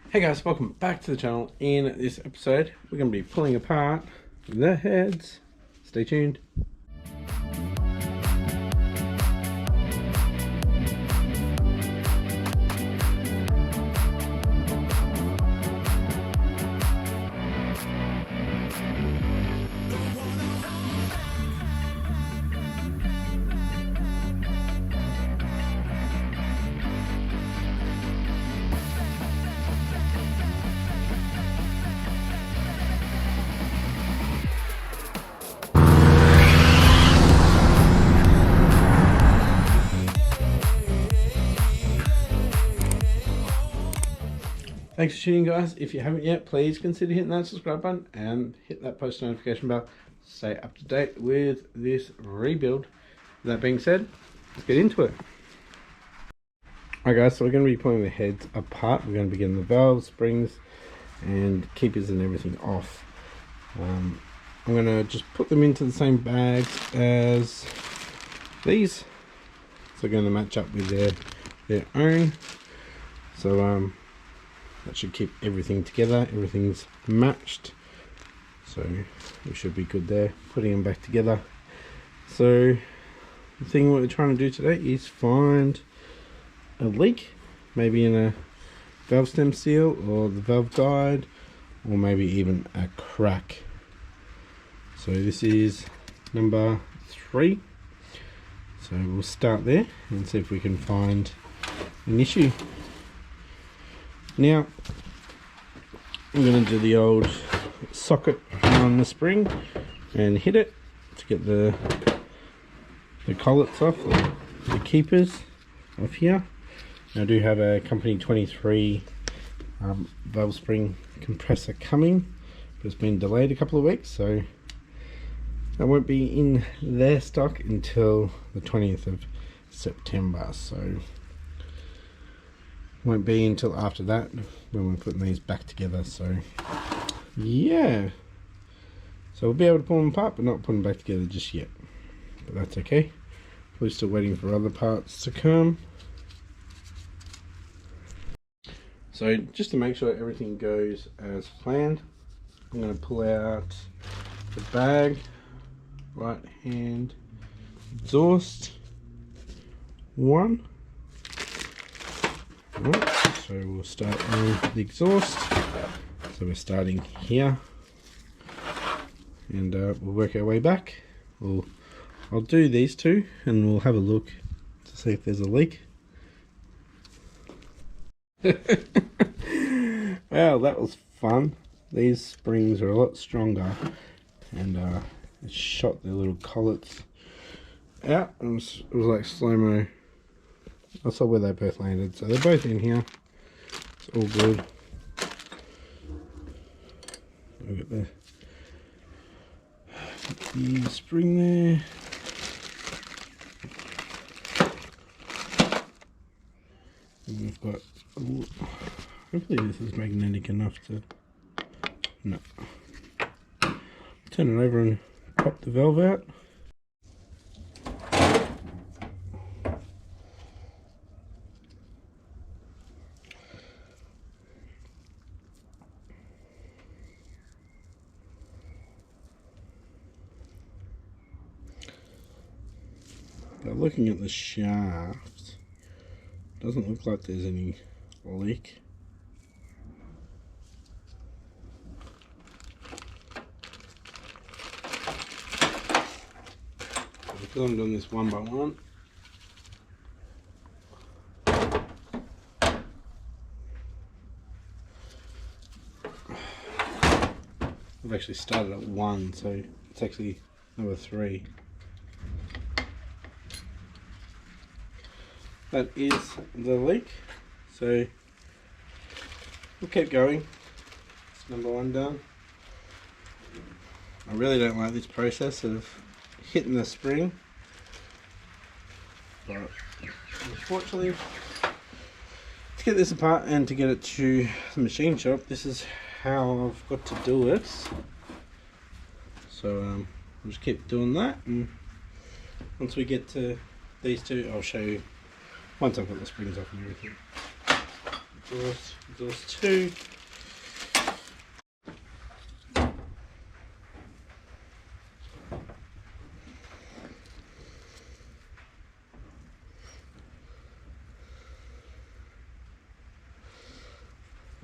Hey guys, welcome back to the channel. In this episode, we're going to be pulling apart the heads. Stay tuned. Thanks for tuning in, guys. If you haven't yet, please consider hitting that subscribe button and hit that post notification bell to stay up to date with this rebuild. That being said, let's get into it. Alright guys, so we're going to be pulling the heads apart. We're going to be getting the valves, springs and keepers and everything off. I'm going to just put them into the same bags as these. So they're going to match up with their own. So that should keep everything together. Everything's matched, so we should be good there. Putting them back together. So the thing what we're trying to do today is find a leak, maybe in a valve stem seal or the valve guide, or maybe even a crack. So this is number 3, so we'll start there and see if we can find an issue. Now I'm going to do the old socket on the spring and hit it to get the collets off, the keepers off here. I do have a company 23 valve spring compressor coming, but it's been delayed a couple of weeks, so that won't be in their stock until the 20th of September. So won't be until after that when we're putting these back together. So yeah, so we'll be able to pull them apart but not put them back together just yet, but that's okay. We're still waiting for other parts to come. So just to make sure everything goes as planned, I'm going to pull out the bag, right hand exhaust one. Right, so we'll start with the exhaust. So we're starting here, and we'll work our way back. I'll do these two and we'll have a look to see if there's a leak. Well, that was fun. These springs are a lot stronger, and it shot their little collets out. It was like slow-mo. I saw where they both landed, so they're both in here. It's all good. Look at the spring there. And we've got, hopefully this is magnetic enough to, no. Turn it over and pop the valve out. But looking at the shaft, doesn't look like there's any leak. Because I'm doing this one by one, I've actually started at 1, so it's actually number 3. That is the leak, so we'll keep going. It's number 1 done. I really don't like this process of hitting the spring, but unfortunately, to get this apart and to get it to the machine shop, this is how I've got to do it. So I'll just keep doing that, and once we get to these two, I'll show you once I've got the springs off and everything. exhaust 2.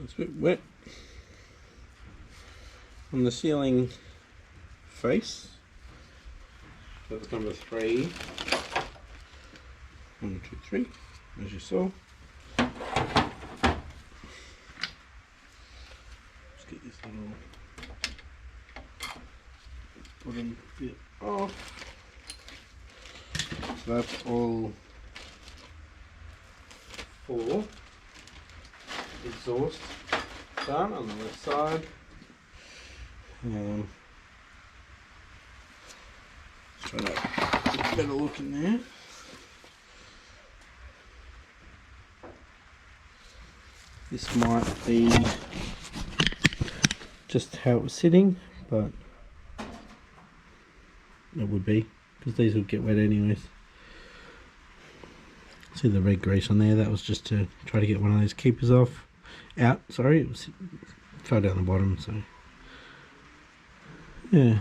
It's a bit wet on the ceiling face. That's number 3. 1, 2, 3, as you saw. Let's get this little bottom bit off. So that's all 4 exhaust done on the left side. Try to get a better look in there. This might be just how it was sitting, but it would be, because these would get wet anyways. See the red grease on there? That was just to try to get one of those keepers out. Sorry, it was fell down the bottom. So yeah.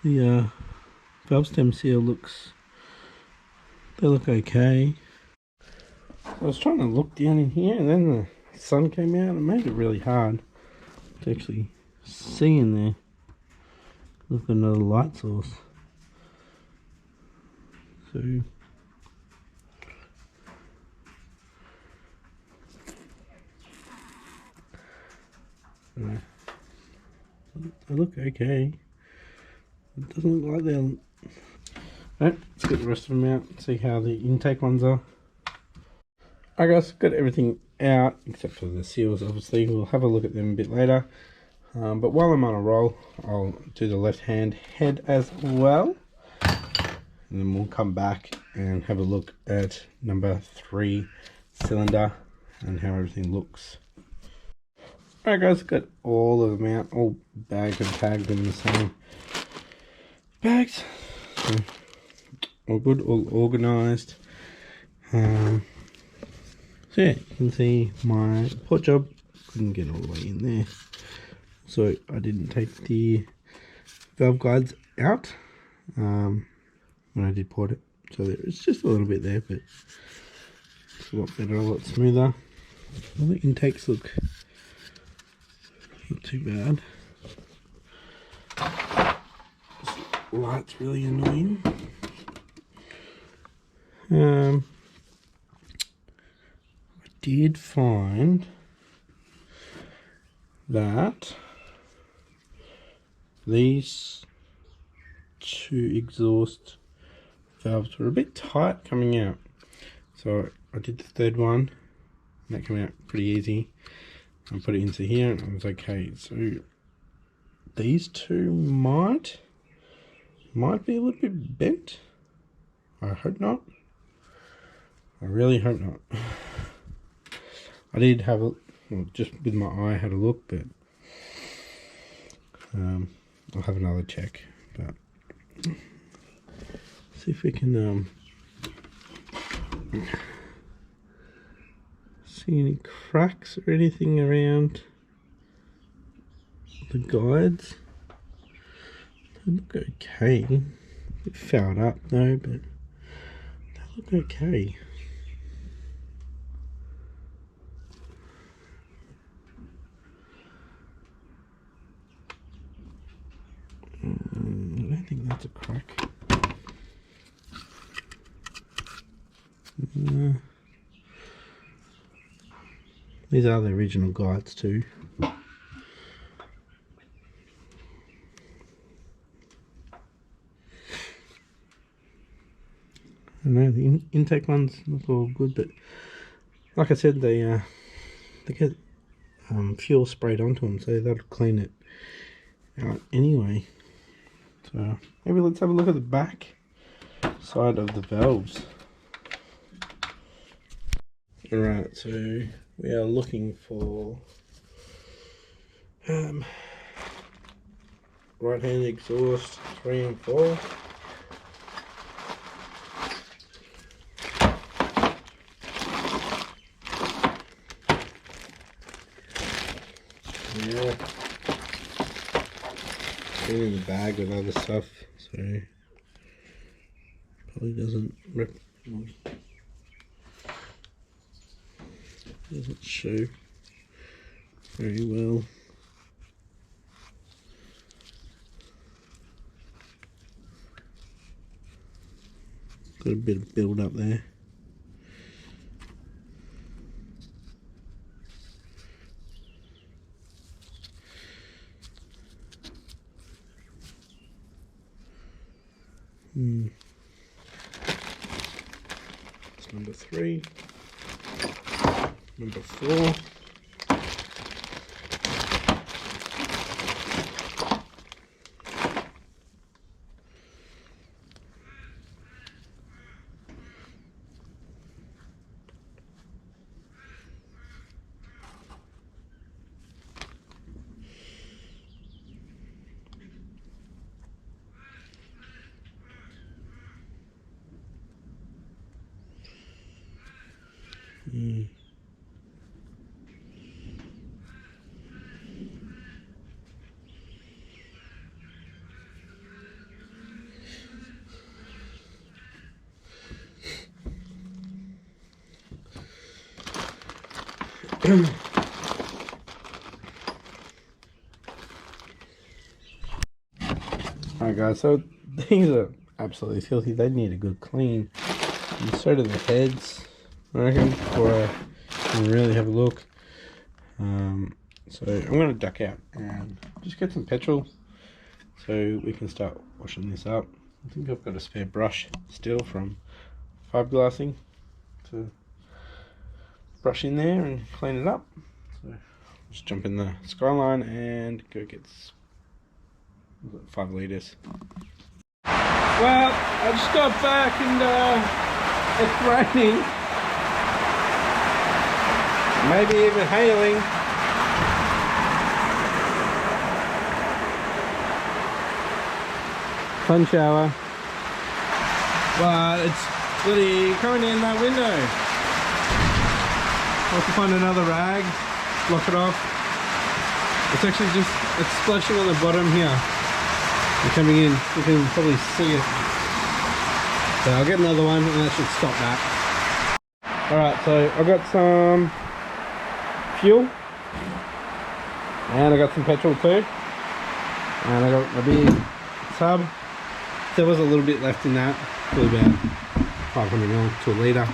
The valve stem seal they look okay. I was trying to look down in here, and then the sun came out and it made it really hard to actually see in there. Look at another light source. So they look okay. It doesn't look like they're... Right, let's get the rest of them out and see how the intake ones are. Alright guys, got everything out except for the seals obviously. We'll have a look at them a bit later. But while I'm on a roll, I'll do the left hand head as well. And then we'll come back and have a look at number 3 cylinder and how everything looks. Alright guys, got all of them out, all bagged and tagged in the same bags. So, all good, all organised. So yeah, you can see my port job, couldn't get all the way in there. So I didn't take the valve guides out when I did port it. So there's just a little bit there, but it's a lot better, a lot smoother. All the intakes look not too bad. This light's really annoying. I did find that these 2 exhaust valves were a bit tight coming out, so I did the 3rd one and that came out pretty easy. I put it into here and I was okay. So these 2 might be a little bit bent. I hope not. I really hope not. I did have a, well, just with my eye I had a look, but I'll have another check. But see if we can see any cracks or anything around the guides. They look okay. A bit fouled up though, but they look okay. I don't think that's a crack. These are the original guides too. I know the intake ones look all good, but like I said, they get fuel sprayed onto them, so that'll clean it out anyway. So maybe let's have a look at the back side of the valves. Alright, so we are looking for right hand exhaust 3 and 4. been in the bag with other stuff, so probably doesn't show very well. Got a bit of build up there. That's number 3. Number 4. Alright guys, so these are absolutely filthy. They need a good clean. And so do the heads, I reckon, before I can really have a look. So I'm going to duck out and just get some petrol so we can start washing this up. I think I've got a spare brush still from fiberglassing to brush in there and clean it up. So just jump in the Skyline and go get 5 litres. Well, I just got back and it's raining. Maybe even hailing. Fun shower. But it's bloody coming in that window. I'll have to find another rag, block it off. It's actually just, it's splashing on the bottom here. And coming in, you can probably see it. So I'll get another one and that should stop that. Alright, so I've got some fuel. And I got some petrol too. And I got my big tub. There was a little bit left in that. Probably about 500ml to a litre.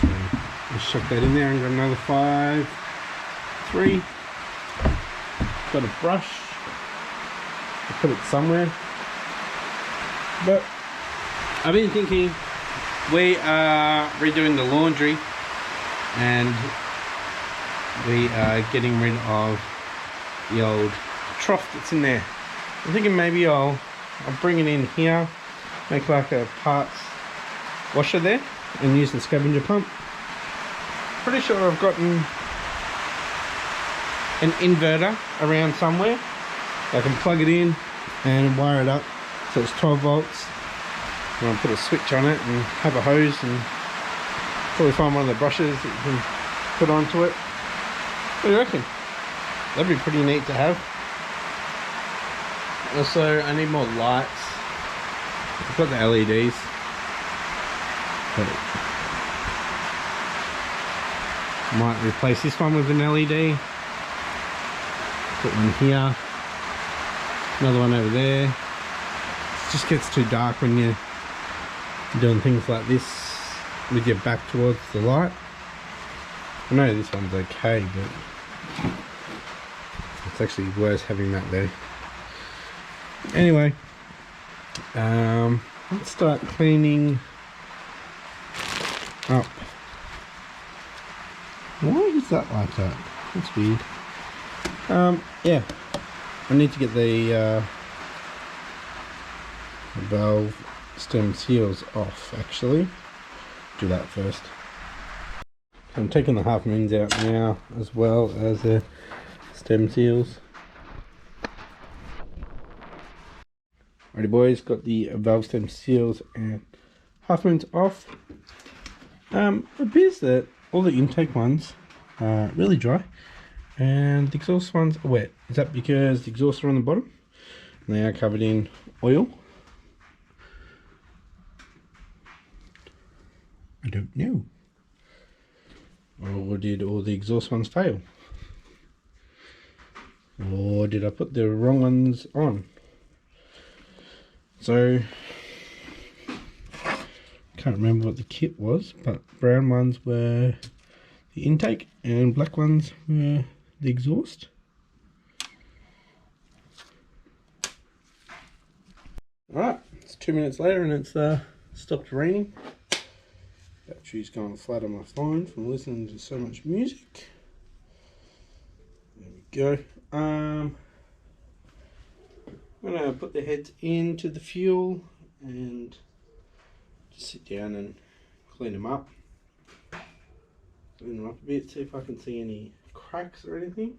So just chuck that in there and got another 3. Got a brush. I put it somewhere. But I've been thinking we are redoing the laundry and we are getting rid of the old trough that's in there. I'm thinking maybe I'll bring it in here, make like a parts washer there and use the scavenger pump. Pretty sure I've gotten an inverter around somewhere. I can plug it in and wire it up so it's 12 volts. And I'll put a switch on it and have a hose and probably find one of the brushes that you can put onto it. What do you reckon? That'd be pretty neat to have. Also, I need more lights. I've got the LEDs. But might replace this one with an LED. Put one here. Another one over there. It just gets too dark when you're doing things like this with your back towards the light. I know this one's okay, but it's actually worse having that there. Anyway, let's start cleaning up. Why is that like that? That's weird. Yeah, I need to get the valve stem seals off actually. Do that first. So I'm taking the half moons out now as well as the stem seals. Alrighty boys, got the valve stem seals and half moons off. It appears that all the intake ones are really dry And the exhaust ones are wet. Is that because the exhausts are on the bottom and they are covered in oil? I don't know. Or did all the exhaust ones fail? Or did I put the wrong ones on? So, can't remember what the kit was, but brown ones were the intake and black ones were the exhaust. Alright, it's 2 minutes later and it's stopped raining. Battery's gone flat on my phone from listening to so much music. There we go. I'm gonna put the heads into the fuel and just sit down and clean them up. Clean them up a bit, see if I can see any cracks or anything.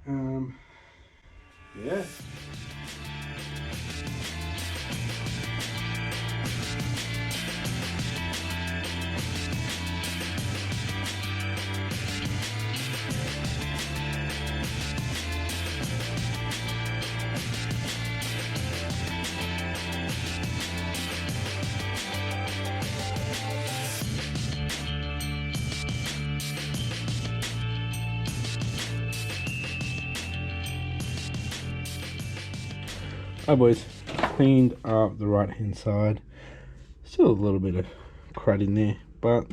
Yeah. Hi boys, cleaned up the right hand side. Still a little bit of crud in there, but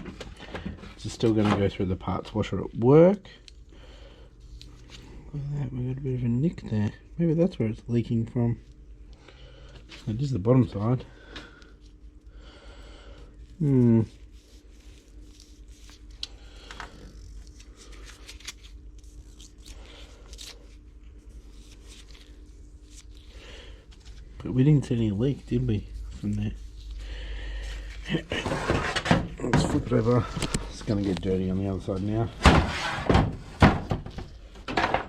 it's still going to go through the parts washer at work. Look at that, we got a bit of a nick there. Maybe that's where it's leaking from. It is the bottom side. But we didn't see any leak, did we, from there? Let's flip it over. It's going to get dirty on the other side now.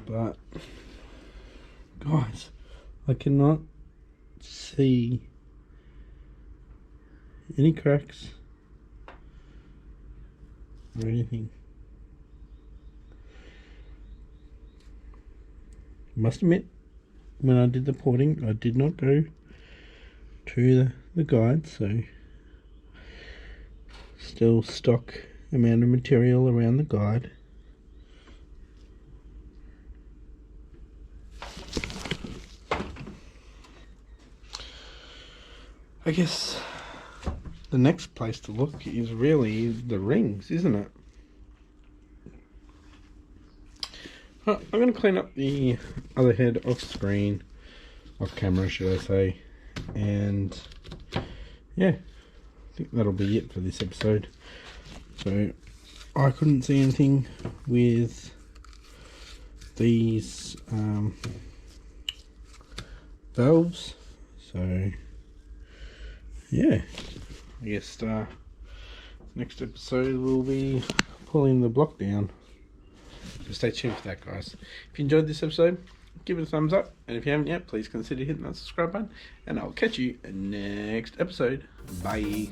But, guys, I cannot see any cracks or anything. Must admit, when I did the porting, I did not go to the guide, so still stock amount of material around the guide. I guess the next place to look is really the rings, isn't it? I'm going to clean up the other head off screen, off camera should I say, and yeah, I think that'll be it for this episode. So I couldn't see anything with these valves, so yeah, I guess next episode we'll be pulling the block down. So stay tuned for that, guys. If you enjoyed this episode, give it a thumbs up, and if you haven't yet, please consider hitting that subscribe button, and I'll catch you next episode. Bye.